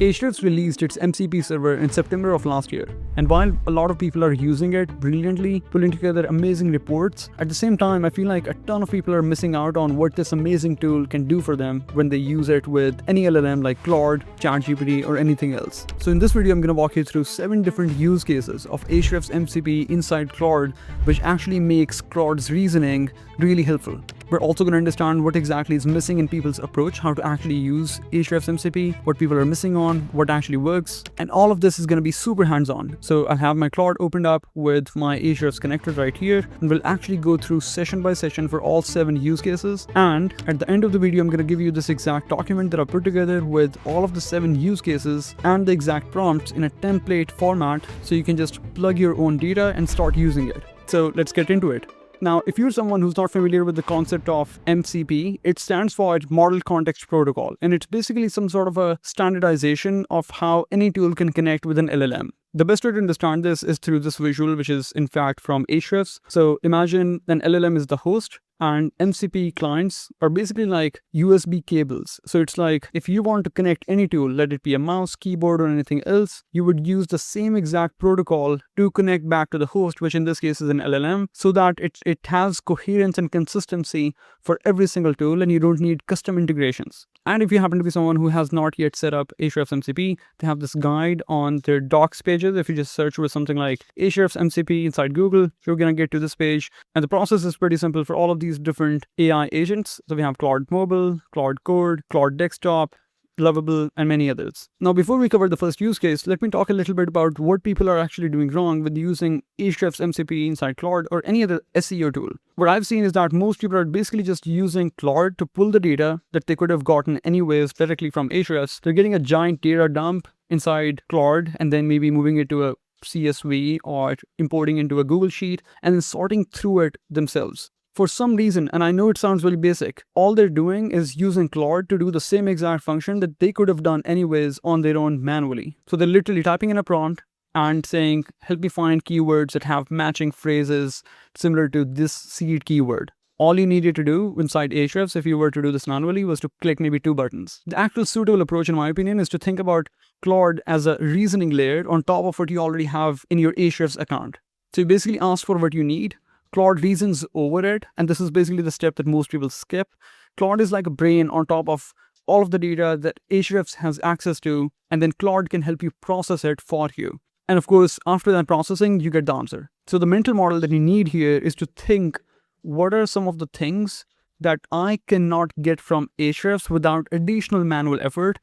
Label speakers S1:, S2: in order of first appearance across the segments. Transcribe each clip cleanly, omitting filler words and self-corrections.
S1: Ahrefs released its MCP server in September of last year, and while a lot of people are using it brilliantly, pulling together amazing reports, at the same time I feel like a ton of people are missing out on what this amazing tool can do for them when they use it with any LLM like Claude, ChatGPT or anything else. So in this video I'm going to walk you through 7 different use cases of Ahrefs MCP inside Claude, which actually makes Claude's reasoning really helpful. We're also going to understand what exactly is missing in people's approach, how to actually use Ahrefs MCP, what people are missing on, what actually works, and all of this is going to be super hands-on. So I'll have my Claude opened up with my Ahrefs connector right here, and we'll actually go through session by session for all 7 use cases. And at the end of the video, I'm going to give you this exact document that I put together with all of the 7 use cases and the exact prompts in a template format, so you can just plug your own data and start using it. So let's get into it. Now, if you're someone who's not familiar with the concept of MCP, it stands for Model Context Protocol, and it's basically some sort of a standardization of how any tool can connect with an LLM. The best way to understand this is through this visual, which is in fact from Ahrefs. So imagine an LLM is the host, and MCP clients are basically like USB cables. So it's like if you want to connect any tool, let it be a mouse, keyboard, or anything else, you would use the same exact protocol to connect back to the host, which in this case is an LLM, so that it has coherence and consistency for every single tool, and you don't need custom integrations. And if you happen to be someone who has not yet set up Ahrefs MCP, they have this guide on their docs pages. If you just search with something like Ahrefs MCP inside Google, you're going to get to this page. And the process is pretty simple for all of these different AI agents. So we have Claude Mobile, Claude Code, Claude Desktop, Lovable, and many others. Now, before we cover the first use case, let me talk a little bit about what people are actually doing wrong with using Ahrefs MCP inside Claude or any other SEO tool. What I've seen is that most people are basically just using Claude to pull the data that they could have gotten anyways directly from Ahrefs. They're getting a giant data dump inside Claude and then maybe moving it to a CSV or importing into a Google Sheet and then sorting through it themselves. For some reason, and I know it sounds really basic, all they're doing is using Claude to do the same exact function that they could have done anyways on their own manually. So they're literally typing in a prompt and saying, help me find keywords that have matching phrases similar to this seed keyword. All you needed to do inside Ahrefs, if you were to do this manually, was to click maybe 2 buttons. The actual suitable approach, in my opinion, is to think about Claude as a reasoning layer on top of what you already have in your Ahrefs account. So you basically ask for what you need. Claude reasons over it, and this is basically the step that most people skip. Claude is like a brain on top of all of the data that Ahrefs has access to, and then Claude can help you process it for you. And of course, after that processing, you get the answer. So the mental model that you need here is to think, what are some of the things that I cannot get from Ahrefs without additional manual effort?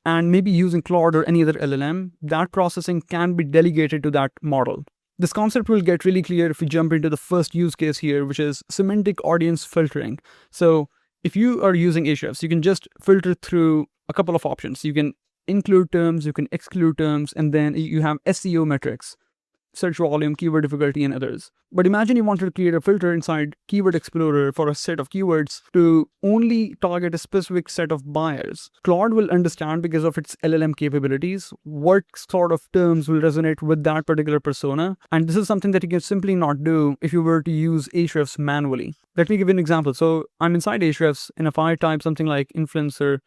S1: And maybe using Claude or any other LLM, that processing can be delegated to that model. This concept will get really clear if we jump into the first use case here, which is semantic audience filtering. So if you are using Ahrefs, you can just filter through a couple of options. You can include terms, you can exclude terms, and then you have SEO metrics, search volume, keyword difficulty, and others. But imagine you wanted to create a filter inside Keyword Explorer for a set of keywords to only target a specific set of buyers. Claude will understand, because of its LLM capabilities, what sort of terms will resonate with that particular persona. And this is something that you can simply not do if you were to use Ahrefs manually. Let me give you an example. So I'm inside Ahrefs, and if I type something like influencer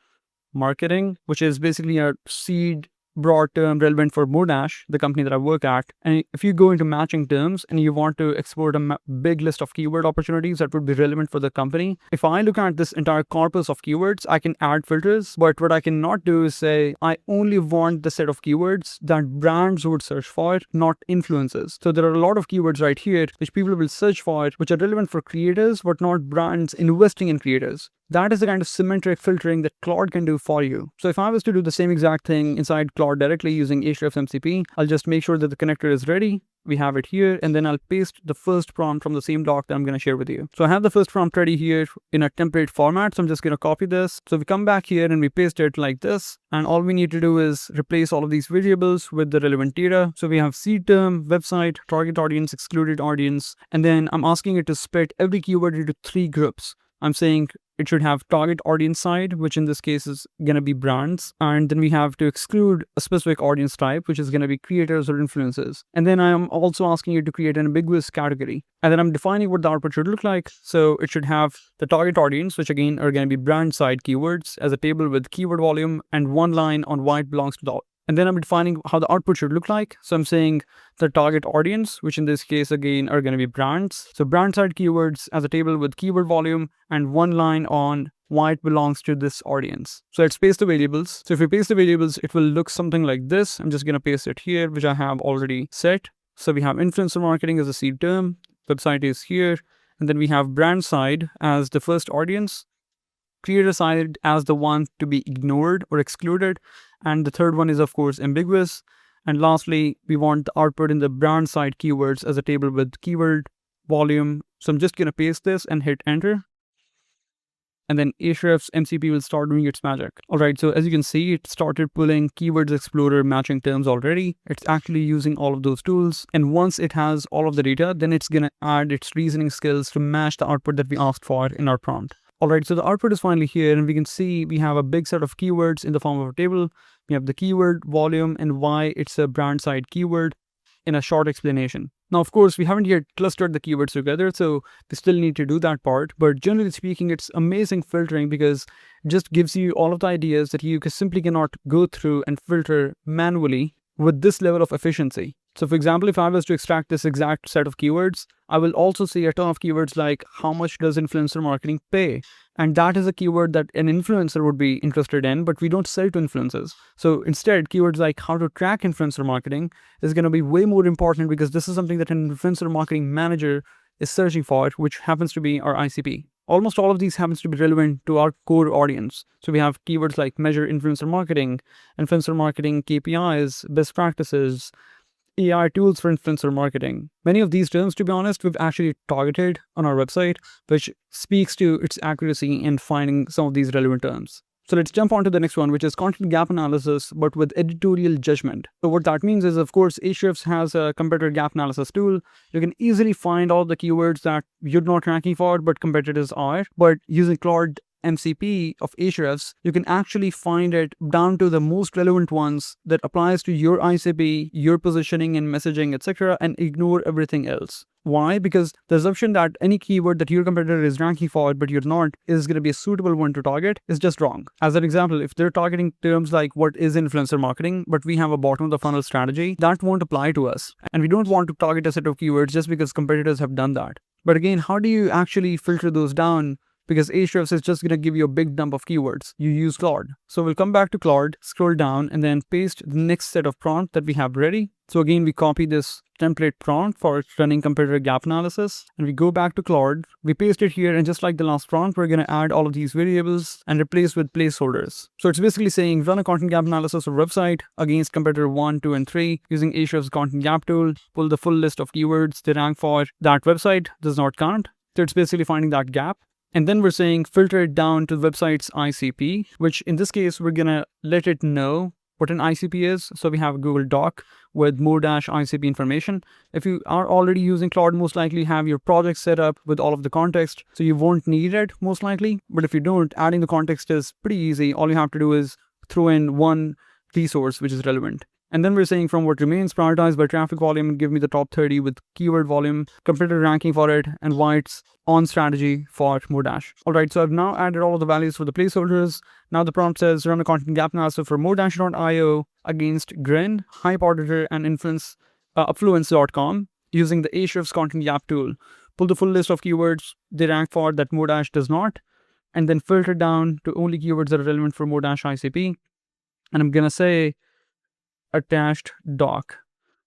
S1: marketing, which is basically a seed broad term relevant for Modash, the company that I work at. And if you go into matching terms and you want to export a big list of keyword opportunities that would be relevant for the company, if I look at this entire corpus of keywords, I can add filters. But what I cannot do is say, I only want the set of keywords that brands would search for, not influencers. So there are a lot of keywords right here which people will search for, which are relevant for creators, but not brands investing in creators. That is the kind of semantic filtering that Claude can do for you. So if I was to do the same exact thing inside Claude directly using Ahrefs MCP, I'll just make sure that the connector is ready. We have it here, and then I'll paste the first prompt from the same doc that I'm going to share with you. So I have the first prompt ready here in a template format. So I'm just going to copy this. So we come back here and we paste it like this. And all we need to do is replace all of these variables with the relevant data. So we have seed term, website, target audience, excluded audience. And then I'm asking it to split every keyword into 3 groups. I'm saying it should have target audience side, which in this case is going to be brands. And then we have to exclude a specific audience type, which is going to be creators or influencers. And then I am also asking you to create an ambiguous category. And then I'm defining what the output should look like. So it should have the target audience, which again are going to be brand side keywords, as a table with keyword volume and one line on why it belongs to the. And then I'm defining how the output should look like. So I'm saying the target audience, which in this case again are going to be brands. So brand side keywords as a table with keyword volume and one line on why it belongs to this audience. So let's paste the variables. So if we paste the variables, it will look something like this. I'm just going to paste it here, which I have already set. So we have influencer marketing as a seed term. Website is here. And then we have brand side as the first audience, creator side as the one to be ignored or excluded. And the third one is, of course, ambiguous. And lastly, we want the output in the brand side keywords as a table with keyword volume. So I'm just going to paste this and hit enter. And then Ahrefs MCP will start doing its magic. All right, so as you can see, it started pulling Keywords Explorer matching terms already. It's actually using all of those tools. And once it has all of the data, then it's going to add its reasoning skills to match the output that we asked for in our prompt. All right, so the output is finally here, and we can see we have a big set of keywords in the form of a table. We have the keyword volume and why it's a brand side keyword in a short explanation. Now, of course, we haven't yet clustered the keywords together, so we still need to do that part. But generally speaking, it's amazing filtering because it just gives you all of the ideas that you simply cannot go through and filter manually with this level of efficiency. So for example, if I was to extract this exact set of keywords, I will also see a ton of keywords like how much does influencer marketing pay? And that is a keyword that an influencer would be interested in, but we don't sell to influencers. So instead, keywords like how to track influencer marketing is going to be way more important because this is something that an influencer marketing manager is searching for, which happens to be our ICP. Almost all of these happens to be relevant to our core audience. So we have keywords like measure influencer marketing KPIs, best practices, AI tools for influencer marketing. Many of these terms, to be honest, we've actually targeted on our website, which speaks to its accuracy in finding some of these relevant terms. So let's jump on to the next one, which is content gap analysis, but with editorial judgment. So what that means is, of course, Ahrefs has a competitor gap analysis tool. You can easily find all the keywords that you're not ranking for, but competitors are. But using Claude MCP of Ahrefs, you can actually find it down to the most relevant ones that applies to your ICP, your positioning and messaging, etc., and ignore everything else. Why? Because the assumption that any keyword that your competitor is ranking for but you're not is going to be a suitable one to target is just wrong. As an example, if they're targeting terms like what is influencer marketing, but we have a bottom of the funnel strategy, that won't apply to us. And we don't want to target a set of keywords just because competitors have done that. But again, how do you actually filter those down? Because Ahrefs is just going to give you a big dump of keywords. You use Claude. So we'll come back to Claude, scroll down, and then paste the next set of prompt that we have ready. So again, we copy this template prompt for running competitor gap analysis, and we go back to Claude. We paste it here, and just like the last prompt, we're going to add all of these variables and replace with placeholders. So it's basically saying run a content gap analysis of website against competitor 1, 2, and 3 using Ahrefs content gap tool. Pull the full list of keywords they rank for. That website does not count. So it's basically finding that gap. And then we're saying filter it down to the website's ICP, which in this case, we're going to let it know what an ICP is. So we have a Google Doc with more ICP information. If you are already using Claude, most likely have your project set up with all of the context. So you won't need it most likely. But if you don't, adding the context is pretty easy. All you have to do is throw in one resource which is relevant. And then we're saying from what remains, prioritize by traffic volume and give me the top 30 with keyword volume, competitor ranking for it, and why it's on strategy for Modash. All right, so I've now added all of the values for the placeholders. Now the prompt says run a content gap analysis for Modash.io against Grin, Hype Auditor, and Affluence.com using the Ahrefs content gap tool. Pull the full list of keywords they rank for that Modash does not, and then filter down to only keywords that are relevant for Modash ICP. And I'm going to say attached doc.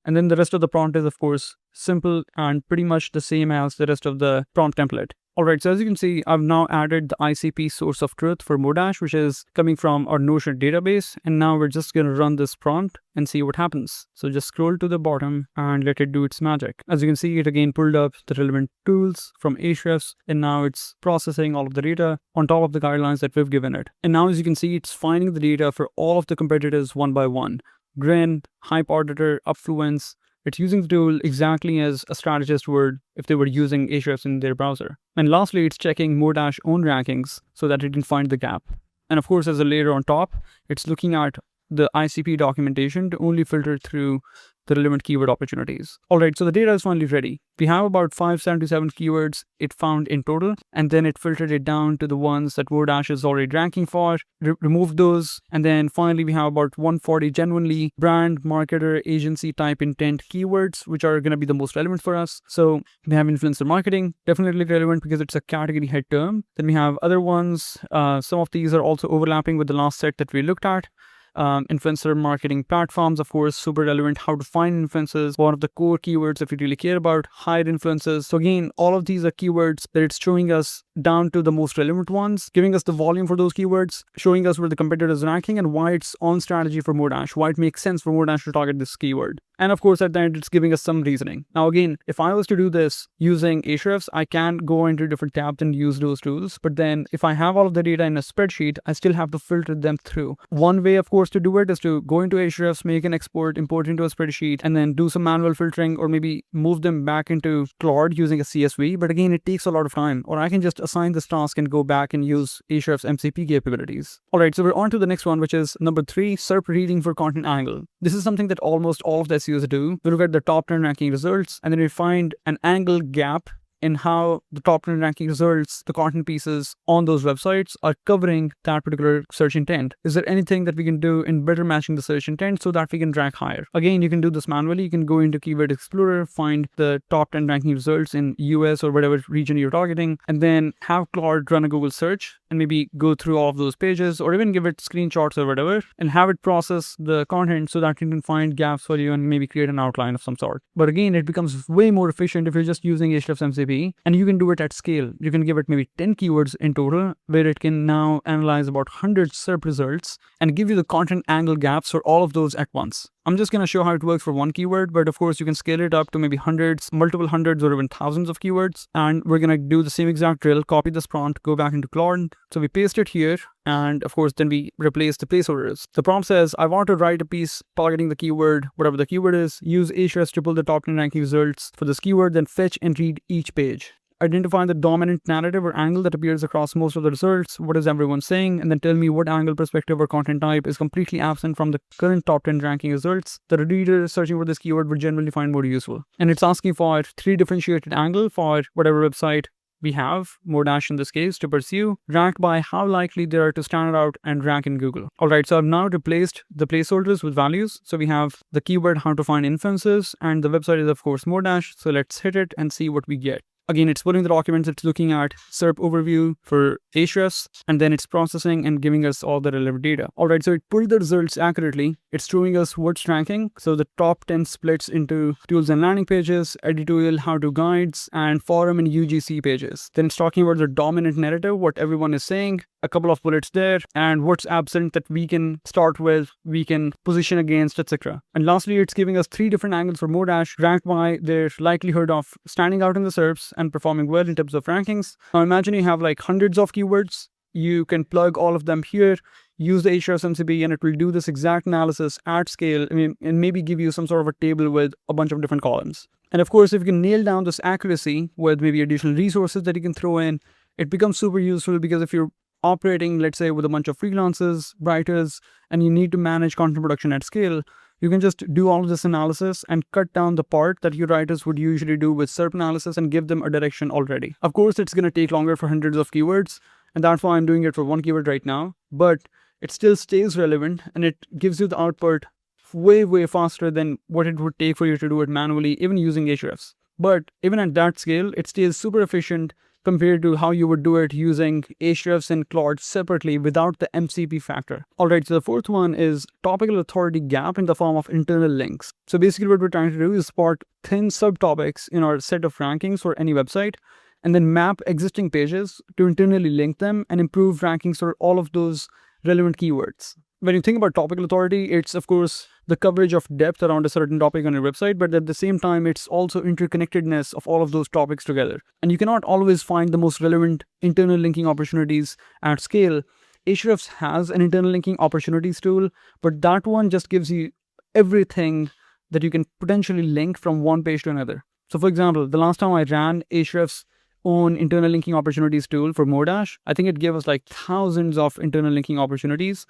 S1: And then the rest of the prompt is, of course, simple and pretty much the same as the rest of the prompt template. All right, so as you can see, I've now added the ICP source of truth for Modash, which is coming from our Notion database. And now we're just going to run this prompt and see what happens. So just scroll to the bottom and let it do its magic. As you can see, it again pulled up the relevant tools from Ahrefs, and now it's processing all of the data on top of the guidelines that we've given it. And now, as you can see, it's finding the data for all of the competitors one by one. Grin, Hype Auditor, Affluence, It's using the tool exactly as a strategist would if they were using Ahrefs in their browser. And lastly, it's checking Modash own rankings so that it can find the gap. And of course, as a layer on top, it's looking at the ICP documentation to only filter through the relevant keyword opportunities. All right, so the data is finally ready. We have about 577 keywords it found in total, and then it filtered it down to the ones that Modash is already ranking for, removed those, and then finally we have about 140 genuinely brand, marketer, agency type intent keywords, which are going to be the most relevant for us. So we have influencer marketing, definitely relevant because it's a category head term. Then we have other ones. Some of these are also overlapping with the last set that we looked at. Influencer marketing platforms, of course, super relevant. How to find influencers, one of the core keywords if you really care about. Hire influencers. So again, all of these are keywords that it's showing us down to the most relevant ones, giving us the volume for those keywords, showing us where the competitor is ranking and why it's on strategy for Modash, why it makes sense for Modash to target this keyword. And of course, at the end, it's giving us some reasoning. Now, again, if I was to do this using Ahrefs, I can go into different tabs and use those tools. But then if I have all of the data in a spreadsheet, I still have to filter them through. One way, of course, to do it is to go into Ahrefs, make an export, import into a spreadsheet, and then do some manual filtering or maybe move them back into Claude using a CSV. But again, it takes a lot of time. Or I can just assign this task and go back and use Ahrefs MCP capabilities. All right, so we're on to the next one, which is number 3, SERP reading for content angle. This is something that almost all of the SEOs do. We look at the top 10 ranking results, and then we find an angle gap in how the top 10 ranking results, the content pieces on those websites are covering that particular search intent. Is there anything that we can do in better matching the search intent so that we can rank higher? Again, you can do this manually. You can go into Keyword Explorer, find the top 10 ranking results in US or whatever region you're targeting, and then have Claude run a Google search and maybe go through all of those pages or even give it screenshots or whatever and have it process the content so that you can find gaps for you and maybe create an outline of some sort. But again, it becomes way more efficient if you're just using Ahrefs MCP. And you can do it at scale. You can give it maybe 10 keywords in total, where it can now analyze about 100 SERP results and give you the content angle gaps for all of those at once. I'm just going to show how it works for one keyword, but of course you can scale it up to maybe hundreds, multiple hundreds, or even thousands of keywords. And we're going to do the same exact drill, copy this prompt, go back into Claude. So we paste it here, and of course then we replace the placeholders. The prompt says, I want to write a piece targeting the keyword, whatever the keyword is, use Ahrefs to pull the top 10 ranking results for this keyword, then fetch and read each page. Identify the dominant narrative or angle that appears across most of the results. What is everyone saying? And then tell me what angle, perspective, or content type is completely absent from the current top 10 ranking results that a reader searching for this keyword would generally find more useful. And it's asking for 3 differentiated angle for whatever website we have, Modash in this case, to pursue, ranked by how likely they are to stand out and rank in Google. All right, so I've now replaced the placeholders with values. So we have the keyword how to find influencers, and the website is of course Modash. So let's hit it and see what we get. Again, it's pulling the documents, it's looking at SERP overview for Ahrefs, and then it's processing and giving us all the relevant data. All right, so it pulled the results accurately. It's showing us what's ranking. So the top 10 splits into tools and landing pages, editorial, how-to guides, and forum and UGC pages. Then it's talking about the dominant narrative, what everyone is saying, a couple of bullets there, and what's absent that we can start with, we can position against, etc. And lastly, it's giving us 3 different angles for Modash, ranked by their likelihood of standing out in the SERPs and performing well in terms of rankings. Now imagine you have like hundreds of keywords. You can plug all of them here, use the Ahrefs MCP, and it will do this exact analysis at scale. And maybe give you some sort of a table with a bunch of different columns. And of course, if you can nail down this accuracy with maybe additional resources that you can throw in, it becomes super useful, because if you're operating, let's say, with a bunch of freelancers, writers, and you need to manage content production at scale, you can just do all of this analysis and cut down the part that your writers would usually do with SERP analysis and give them a direction already. Of course, it's going to take longer for hundreds of keywords, and that's why I'm doing it for one keyword right now, but it still stays relevant and it gives you the output way faster than what it would take for you to do it manually, even using Ahrefs. But even at that scale, it stays super efficient compared to how you would do it using Ahrefs and Claude separately without the MCP factor. All right, so the fourth one is topical authority gap in the form of internal links. So basically what we're trying to do is spot thin subtopics in our set of rankings for any website, and then map existing pages to internally link them and improve rankings for all of those relevant keywords. When you think about topical authority, it's of course the coverage of depth around a certain topic on your website, but at the same time, it's also interconnectedness of all of those topics together. And you cannot always find the most relevant internal linking opportunities at scale. Ahrefs has an internal linking opportunities tool, but that one just gives you everything that you can potentially link from one page to another. So for example, the last time I ran Ahrefs' own internal linking opportunities tool for Modash, I think it gave us like thousands of internal linking opportunities.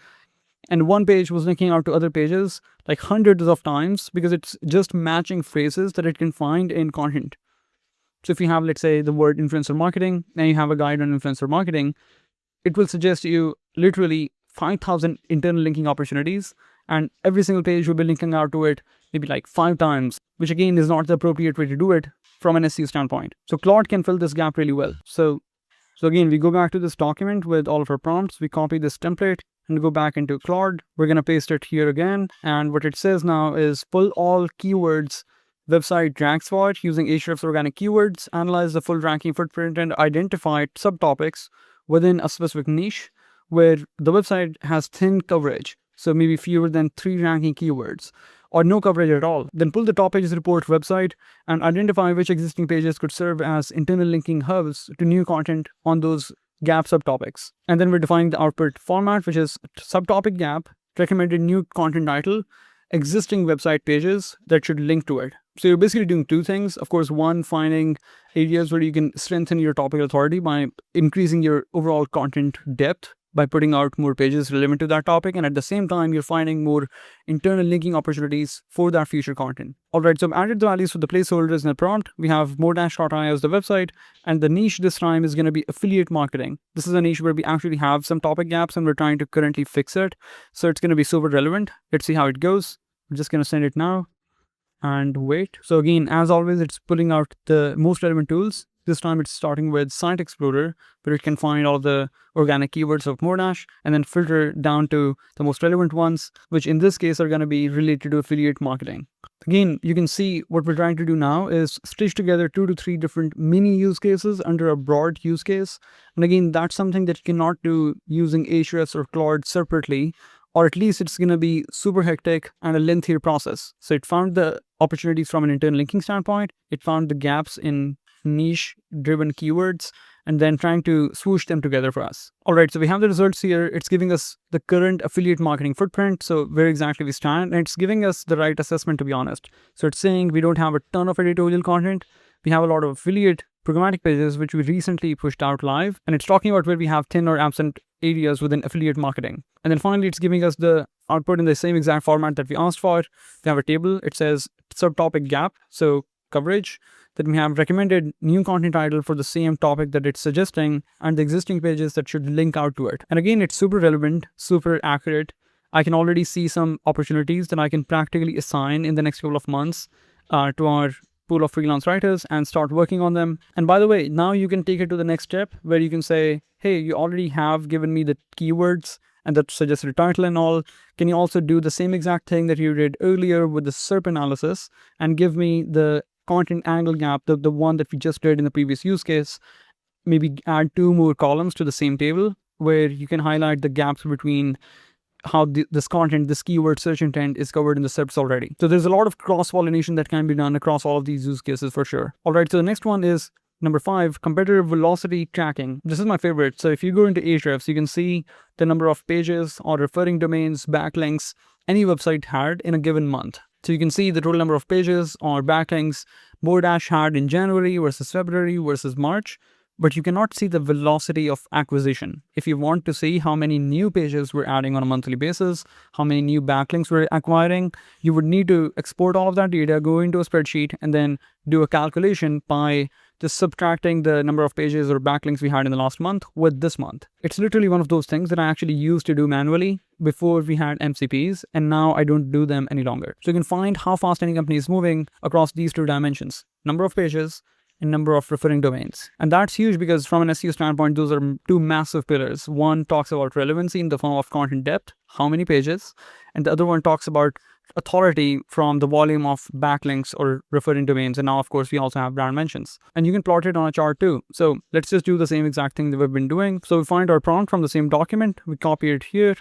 S1: And one page was linking out to other pages like hundreds of times because it's just matching phrases that it can find in content. So if you have, let's say, the word influencer marketing, and you have a guide on influencer marketing, it will suggest you literally 5,000 internal linking opportunities, and every single page will be linking out to it maybe like 5 times, which again is not the appropriate way to do it from an SEO standpoint. So Claude can fill this gap really well. So again, we go back to this document with all of our prompts, we copy this template and go back into Claude. We're going to paste it here again. And what it says now is pull all keywords website ranks for it using Ahrefs organic keywords, analyze the full ranking footprint and identify subtopics within a specific niche where the website has thin coverage. So maybe fewer than 3 ranking keywords or no coverage at all. Then pull the top pages report website and identify which existing pages could serve as internal linking hubs to new content on those gap subtopics. And then we're defining the output format, which is subtopic gap, recommended new content title, existing website pages that should link to it. So you're basically doing 2 things. Of course, one, finding areas where you can strengthen your topical authority by increasing your overall content depth by putting out more pages relevant to that topic. And at the same time, you're finding more internal linking opportunities for that future content. All right, so I've added the values for the placeholders in the prompt. We have modash.io as the website, and the niche this time is going to be affiliate marketing. This is a niche where we actually have some topic gaps and we're trying to currently fix it. So it's going to be super relevant. Let's see how it goes. I'm just going to send it now and wait. So again, as always, it's pulling out the most relevant tools. This time it's starting with Site Explorer, where it can find all the organic keywords of Modash and then filter down to the most relevant ones, which in this case are going to be related to affiliate marketing. Again, you can see what we're trying to do now is stitch together 2 to 3 different mini use cases under a broad use case. And again, that's something that you cannot do using Ahrefs or Claude separately, or at least it's going to be super hectic and a lengthier process. So it found the opportunities from an internal linking standpoint. It found the gaps in niche-driven keywords, and then trying to swoosh them together for us. All right, so we have the results here. It's giving us the current affiliate marketing footprint, so where exactly we stand, and it's giving us the right assessment, to be honest. So it's saying we don't have a ton of editorial content. We have a lot of affiliate programmatic pages, which we recently pushed out live, and it's talking about where we have thin or absent areas within affiliate marketing. And then finally, it's giving us the output in the same exact format that we asked for. We have a table. It says subtopic gap, so coverage. Then we have recommended new content title for the same topic that it's suggesting, and the existing pages that should link out to it. And again, it's super relevant, super accurate. I can already see some opportunities that I can practically assign in the next couple of months to our pool of freelance writers and start working on them. And by the way, now you can take it to the next step where you can say, hey, you already have given me the keywords and the suggested title and all. Can you also do the same exact thing that you did earlier with the SERP analysis and give me the content angle gap, the one that we just did in the previous use case? Maybe add 2 more columns to the same table where you can highlight the gaps between how this content, this keyword search intent is covered in the SERPs already. So there's a lot of cross-pollination that can be done across all of these use cases for sure. All right, so the next one is number 5, competitor velocity tracking. This is my favorite. So if you go into Ahrefs, you can see the number of pages or referring domains, backlinks any website had in a given month. So you can see the total number of pages or backlinks Modash had in January versus February versus March, but you cannot see the velocity of acquisition. If you want to see how many new pages we're adding on a monthly basis, how many new backlinks we're acquiring, you would need to export all of that data, go into a spreadsheet, and then do a calculation by just subtracting the number of pages or backlinks we had in the last month with this month. It's literally one of those things that I actually used to do manually before we had MCPs, and now I don't do them any longer. So you can find how fast any company is moving across these 2 dimensions, number of pages and number of referring domains. And that's huge because from an SEO standpoint, those are 2 massive pillars. One talks about relevancy in the form of content depth, how many pages, and the other one talks about authority from the volume of backlinks or referring domains. And now, of course, we also have brand mentions. And you can plot it on a chart too. So let's just do the same exact thing that we've been doing. So we find our prompt from the same document. We copy it here,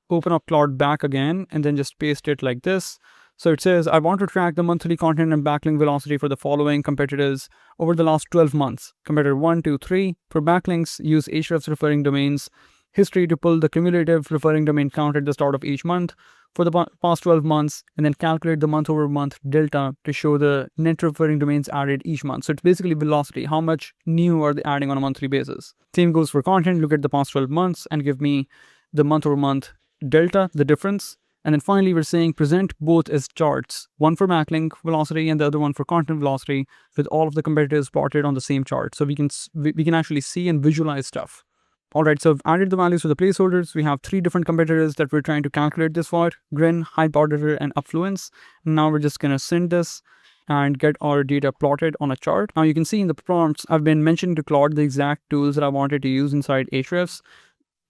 S1: open up Claude back again, and then just paste it like this. So it says, I want to track the monthly content and backlink velocity for the following competitors over the last 12 months. Competitor 1, 2, 3. For backlinks, use Ahrefs referring domains history to pull the cumulative referring domain count at the start of each month. for the past 12 months and then calculate the month over month delta to show the net referring domains added each month. So it's basically velocity. How much new are they adding on a monthly basis? Same goes for content. Look at the past 12 months and give me the month over month delta, the difference. And then finally, we're saying present both as charts, one for backlink velocity and the other one for content velocity, with all of the competitors plotted on the same chart. So we can actually see and visualize stuff. All right, so I've added the values for the placeholders. We have 3 different competitors that we're trying to calculate this for: Grin, Hype Auditor, and Affluence. Now we're just going to send this and get our data plotted on a chart. Now you can see in the prompts, I've been mentioning to Claude the exact tools that I wanted to use inside Ahrefs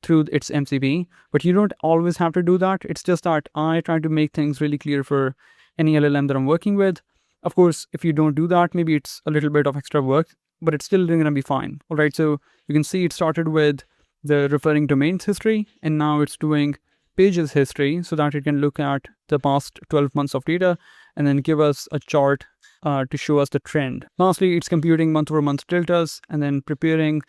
S1: through its MCP, but you don't always have to do that. It's just that I try to make things really clear for any LLM that I'm working with. Of course, if you don't do that, maybe it's a little bit of extra work, but it's still going to be fine. All right, so you can see it started with the referring domains history, and now it's doing pages history so that it can look at the past 12 months of data and then give us a chart to show us the trend. Lastly, it's computing month over month deltas and then preparing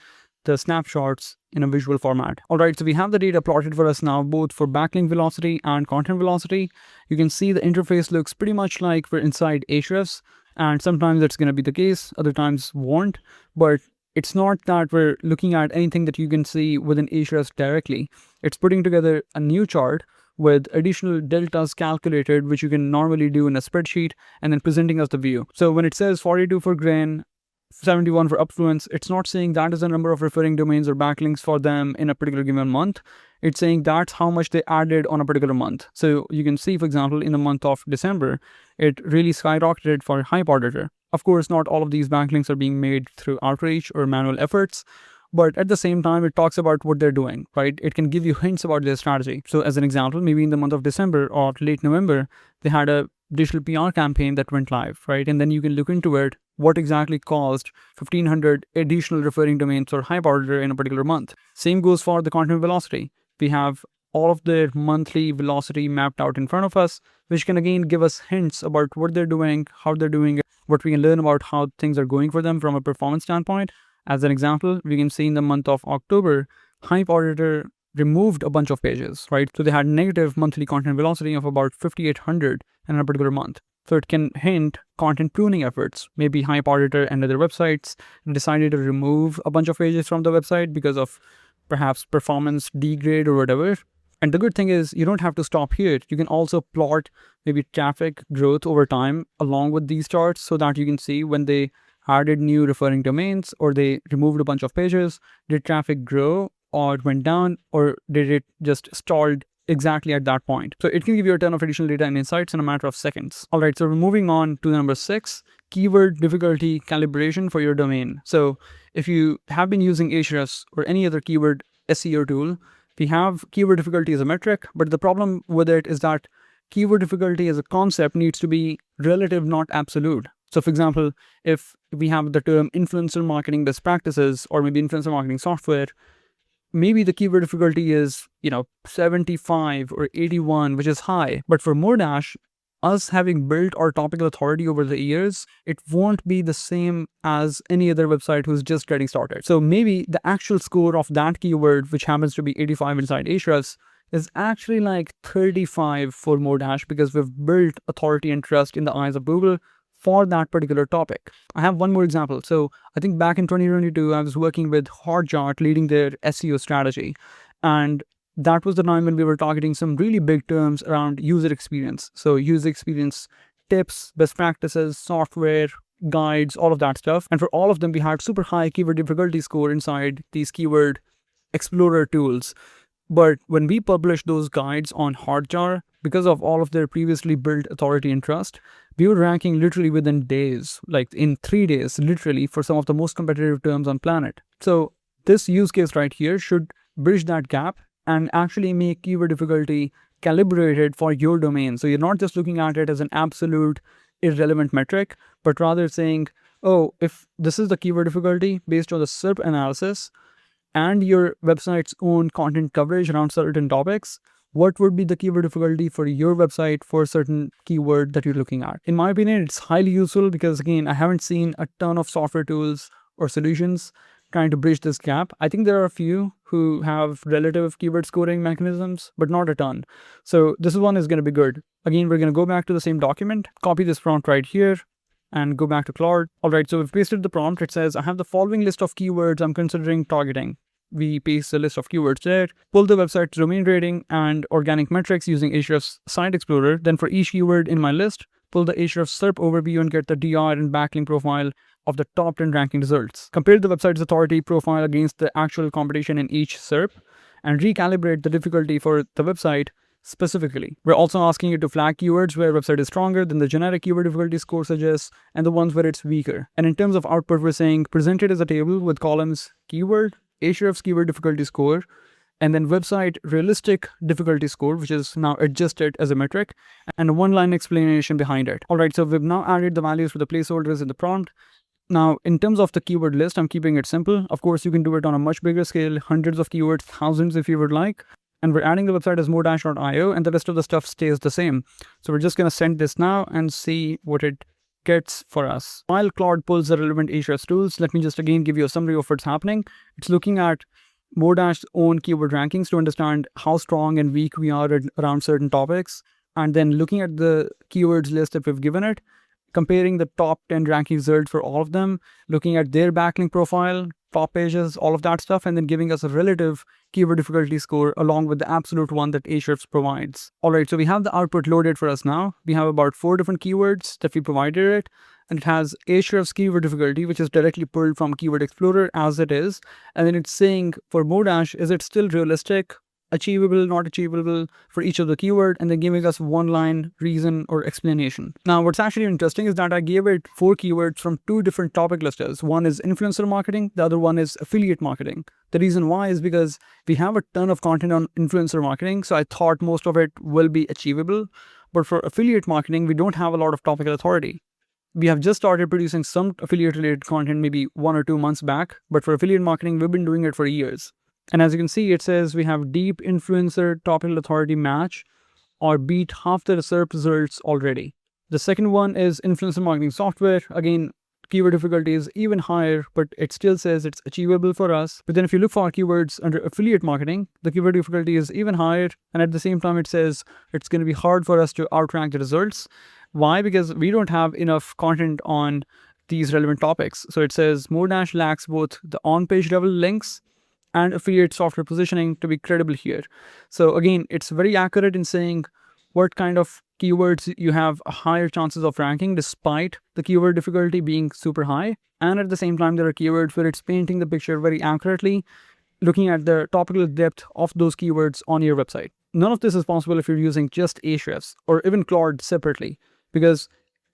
S1: the snapshots in a visual format. All right, so we have the data plotted for us now, both for backlink velocity and content velocity. You can see the interface looks pretty much like we're inside Ahrefs, and sometimes that's going to be the case, other times won't, but it's not that we're looking at anything that you can see within Ahrefs directly. It's putting together a new chart with additional deltas calculated, which you can normally do in a spreadsheet, and then presenting us the view. So when it says 42 for Grain, 71 for Affluence, it's not saying that is the number of referring domains or backlinks for them in a particular given month. It's saying that's how much they added on a particular month. So you can see, for example, in the month of December, it really skyrocketed for Hype Auditor. Of course, not all of these backlinks are being made through outreach or manual efforts, but at the same time, it talks about what they're doing, right? It can give you hints about their strategy. So as an example, maybe in the month of December or late November, they had a digital PR campaign that went live, right? And then you can look into it, what exactly caused 1,500 additional referring domains or Hype Auditor in a particular month. Same goes for the content velocity. We have all of their monthly velocity mapped out in front of us, which can again give us hints about what they're doing, how they're doing it, what we can learn about how things are going for them from a performance standpoint. As an example, we can see in the month of October, Hype Auditor removed a bunch of pages, right? So they had negative monthly content velocity of about 5,800 in a particular month. So it can hint content pruning efforts. Maybe Hype Auditor and other websites decided to remove a bunch of pages from the website because of perhaps performance degrade or whatever. And the good thing is you don't have to stop here. You can also plot maybe traffic growth over time along with these charts so that you can see when they added new referring domains or they removed a bunch of pages, did traffic grow or it went down, or did it just stalled exactly at that point? So it can give you a ton of additional data and insights in a matter of seconds. All right, so we're moving on to number 6, keyword difficulty calibration for your domain. So if you have been using Ahrefs or any other keyword SEO tool, we have keyword difficulty as a metric, but the problem with it is that keyword difficulty as a concept needs to be relative, not absolute. So for example, if we have the term influencer marketing best practices or maybe influencer marketing software, maybe the keyword difficulty is, 75 or 81, which is high. But for Modash, us having built our topical authority over the years, it won't be the same as any other website who's just getting started. So maybe the actual score of that keyword, which happens to be 85 inside Ahrefs, is actually like 35 for Modash because we've built authority and trust in the eyes of Google for that particular topic. I have one more example. So I think back in 2022, I was working with Hotjar leading their SEO strategy. And that was the time when we were targeting some really big terms around user experience. So user experience tips, best practices, software, guides, all of that stuff. And for all of them, we had super high keyword difficulty score inside these keyword explorer tools. But when we published those guides on Hotjar, because of all of their previously built authority and trust, we were ranking literally within days, like in 3 days, literally, for some of the most competitive terms on planet. So this use case right here should bridge that gap and actually make keyword difficulty calibrated for your domain. So you're not just looking at it as an absolute irrelevant metric, but rather saying, oh, if this is the keyword difficulty based on the SERP analysis and your website's own content coverage around certain topics, what would be the keyword difficulty for your website for a certain keyword that you're looking at? In my opinion, it's highly useful because, again, I haven't seen a ton of software tools or solutions trying to bridge this gap. I think there are a few who have relative keyword scoring mechanisms, but not a ton. So this one is going to be good. Again, we're going to go back to the same document, copy this prompt right here, and go back to Claude. All right, so we've pasted the prompt. It says, I have the following list of keywords I'm considering targeting. We paste the list of keywords there, pull the website's domain rating and organic metrics using Ahrefs Site Explorer. Then for each keyword in my list, pull the Ahrefs SERP overview and get the DR and backlink profile of the top 10 ranking results. Compare the website's authority profile against the actual competition in each SERP and recalibrate the difficulty for the website specifically. We're also asking it to flag keywords where website is stronger than the generic keyword difficulty score suggests and the ones where it's weaker. And in terms of output, we're saying present it as a table with columns keyword, Ahrefs keyword difficulty score, and then website realistic difficulty score, which is now adjusted as a metric, and a one-line explanation behind it. All right, so we've now added the values for the placeholders in the prompt. Now, in terms of the keyword list, I'm keeping it simple. Of course, you can do it on a much bigger scale, hundreds of keywords, thousands if you would like. And we're adding the website as more-.io, and the rest of the stuff stays the same. So we're just going to send this now and see what it gets for us. While Claude pulls the relevant Ahrefs tools, let me just again give you a summary of what's happening. It's looking at More-Dash's own keyword rankings to understand how strong and weak we are around certain topics, and then looking at the keywords list that we've given it, comparing the top 10 ranking results for all of them, looking at their backlink profile, top pages, all of that stuff, and then giving us a relative keyword difficulty score along with the absolute one that Ahrefs provides. All right, so we have the output loaded for us now. We have about 4 different keywords that we provided it, and it has Ahrefs keyword difficulty, which is directly pulled from Keyword Explorer as it is. And then it's saying for More-Dash, is it still realistic, achievable, not achievable for each of the keyword, and then giving us one line reason or explanation. Now, what's actually interesting is that I gave it 4 keywords from 2 different topic listers. One is influencer marketing, the other one is affiliate marketing. The reason why is because we have a ton of content on influencer marketing, so I thought most of it will be achievable. But for affiliate marketing, we don't have a lot of topical authority. We have just started producing some affiliate related content maybe 1 or 2 months back, but for affiliate marketing, we've been doing it for years. And as you can see, it says we have deep influencer topical authority match or beat half the SERP results already. The second one is influencer marketing software. Again, keyword difficulty is even higher, but it still says it's achievable for us. But then if you look for keywords under affiliate marketing, the keyword difficulty is even higher. And at the same time, it says it's going to be hard for us to outrank the results. Why? Because we don't have enough content on these relevant topics. So it says More-Dash lacks both the on-page level links and affiliate software positioning to be credible here. So again, it's very accurate in saying what kind of keywords you have higher chances of ranking despite the keyword difficulty being super high. And at the same time, there are keywords where it's painting the picture very accurately, looking at the topical depth of those keywords on your website. None of this is possible if you're using just Ahrefs or even Claude separately, because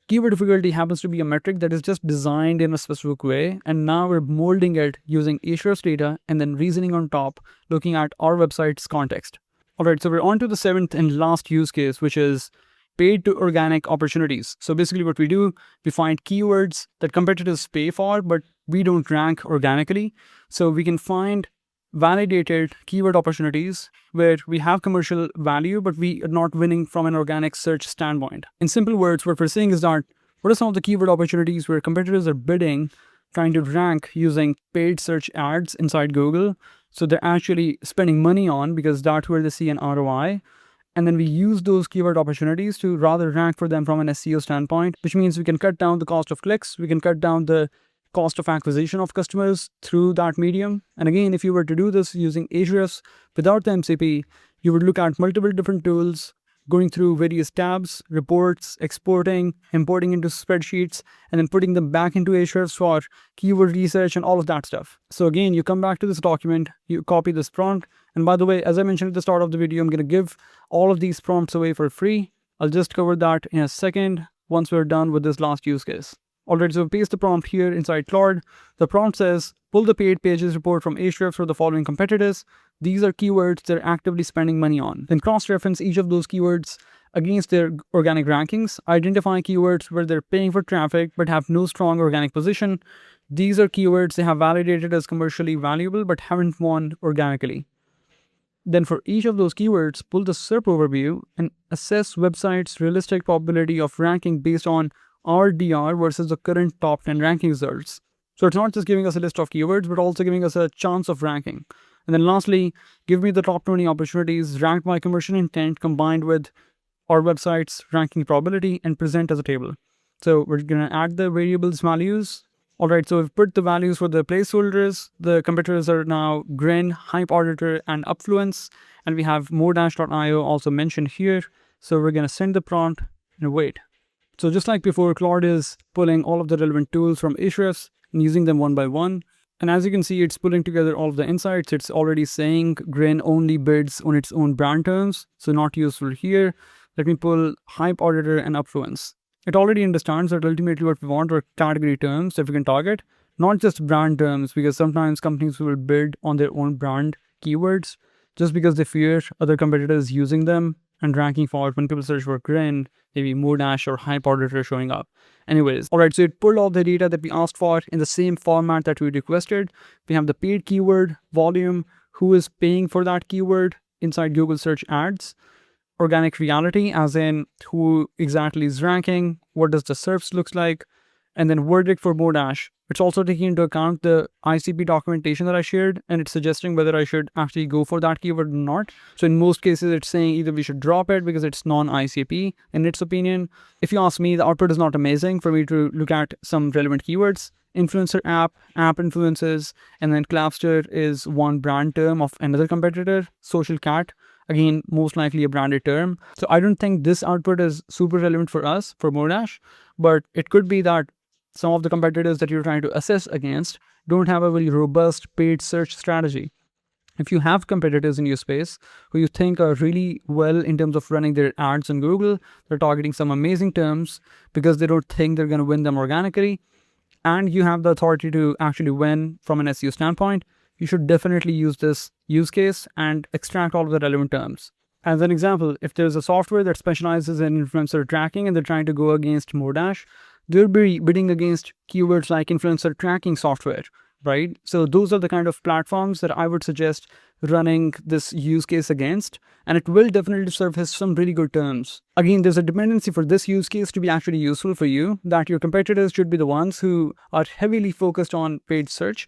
S1: keyword difficulty happens to be a metric that is just designed in a specific way, and now we're molding it using Ahrefs data and then reasoning on top, looking at our website's context. All right, so we're on to the 7th and last use case, which is paid to organic opportunities. So basically what we do, we find keywords that competitors pay for, but we don't rank organically. So we can find validated keyword opportunities where we have commercial value, but we are not winning from an organic search standpoint. In simple words, what we're saying is that what are some of the keyword opportunities where competitors are bidding, trying to rank using paid search ads inside Google. So they're actually spending money on because that's where they see an ROI. And then we use those keyword opportunities to rather rank for them from an SEO standpoint, which means we can cut down the cost of clicks, we can cut down the cost of acquisition of customers through that medium. And again, if you were to do this using Ahrefs without the MCP, you would look at multiple different tools, going through various tabs, reports, exporting, importing into spreadsheets, and then putting them back into Ahrefs for keyword research and all of that stuff. So again, you come back to this document, you copy this prompt. And by the way, as I mentioned at the start of the video, I'm going to give all of these prompts away for free. I'll just cover that in a second once we're done with this last use case. Alright, so paste the prompt here inside Claude. The prompt says, pull the paid pages report from Ahrefs for the following competitors. These are keywords they're actively spending money on. Then cross-reference each of those keywords against their organic rankings. Identify keywords where they're paying for traffic but have no strong organic position. These are keywords they have validated as commercially valuable but haven't won organically. Then for each of those keywords, pull the SERP overview and assess website's realistic probability of ranking based on RDR versus the current top 10 ranking results. So it's not just giving us a list of keywords, but also giving us a chance of ranking. And then lastly, give me the top 20 opportunities ranked by conversion intent combined with our website's ranking probability and present as a table. So we're going to add the variables values. All right, so we've put the values for the placeholders. The competitors are now Grin, Hype Auditor, and Upfluence. And we have moredash.io also mentioned here. So we're going to send the prompt and wait. So just like before, Claude is pulling all of the relevant tools from Ahrefs and using them one by one. And as you can see, it's pulling together all of the insights. It's already saying Grin only bids on its own brand terms, so not useful here. Let me pull Hype Auditor and Upfluence. It already understands that ultimately what we want are category terms that we can target, not just brand terms, because sometimes companies will bid on their own brand keywords just because they fear other competitors using them and ranking for it. When people search for Grin, maybe Moredash or Hype Auditor showing up. Anyways, all right, so it pulled all the data that we asked for in the same format that we requested. We have the paid keyword, volume, who is paying for that keyword inside Google search ads, organic reality, as in who exactly is ranking, what does the SERPs looks like, and then verdict for Moredash. It's also taking into account the ICP documentation that I shared, and it's suggesting whether I should actually go for that keyword or not. So in most cases, it's saying either we should drop it because it's non-ICP in its opinion. If you ask me, the output is not amazing for me to look at some relevant keywords. Influencer app influences, and then Clapster is one brand term of another competitor, Social Cat. Again, most likely a branded term. So I don't think this output is super relevant for us, for Moredash, but it could be that some of the competitors that you're trying to assess against don't have a very robust paid search strategy. If you have competitors in your space who you think are really well in terms of running their ads on Google, they're targeting some amazing terms because they don't think they're going to win them organically, and you have the authority to actually win from an SEO standpoint, you should definitely use this use case and extract all of the relevant terms. As an example, if there's a software that specializes in influencer tracking and they're trying to go against Moredash, they'll be bidding against keywords like influencer tracking software, right? So those are the kind of platforms that I would suggest running this use case against, and it will definitely surface some really good terms. Again, there's a dependency for this use case to be actually useful for you, that your competitors should be the ones who are heavily focused on paid search.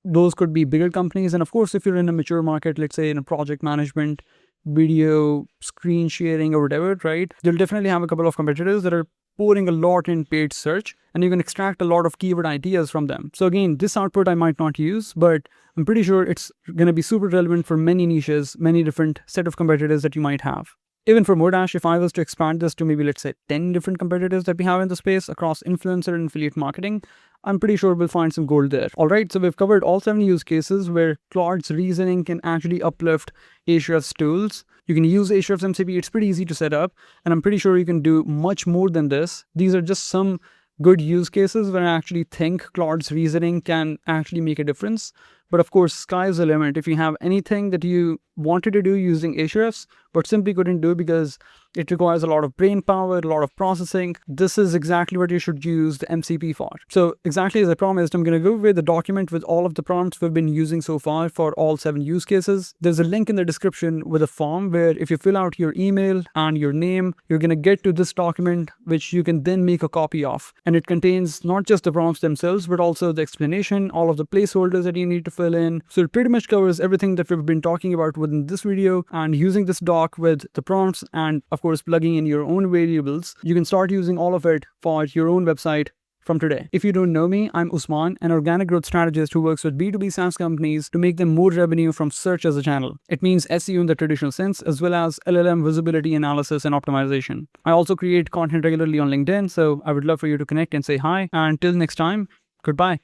S1: Those could be bigger companies. And of course, if you're in a mature market, let's say in a project management, video, screen sharing or whatever, right? You'll definitely have a couple of competitors that are pouring a lot in paid search, and you can extract a lot of keyword ideas from them. So again, this output I might not use, but I'm pretty sure it's going to be super relevant for many niches, many different set of competitors that you might have. Even for Moredash, if I was to expand this to maybe, let's say, 10 different competitors that we have in the space across influencer and affiliate marketing, I'm pretty sure we'll find some gold there. All right, so we've covered all 7 use cases where Claude's reasoning can actually uplift Ahrefs tools. You can use Ahrefs MCP. It's pretty easy to set up, and I'm pretty sure you can do much more than this. These are just some good use cases where I actually think Claude's reasoning can actually make a difference. But of course, sky's the limit. If you have anything that you wanted to do using Ahrefs, but simply couldn't do because it requires a lot of brain power, a lot of processing, this is exactly what you should use the MCP for. So exactly as I promised, I'm going to go over the document with all of the prompts we've been using so far for all 7 use cases. There's a link in the description with a form where if you fill out your email and your name, you're going to get to this document, which you can then make a copy of. And it contains not just the prompts themselves, but also the explanation, all of the placeholders that you need to fill in. So it pretty much covers everything that we've been talking about within this video, and using this doc with the prompts and of course plugging in your own variables, you can start using all of it for your own website from today. If you don't know me, I'm Usman, an organic growth strategist who works with B2B SaaS companies to make them more revenue from search as a channel. It means SEO in the traditional sense, as well as LLM visibility analysis and optimization. I also create content regularly on LinkedIn, so I would love for you to connect and say hi. And until next time, goodbye.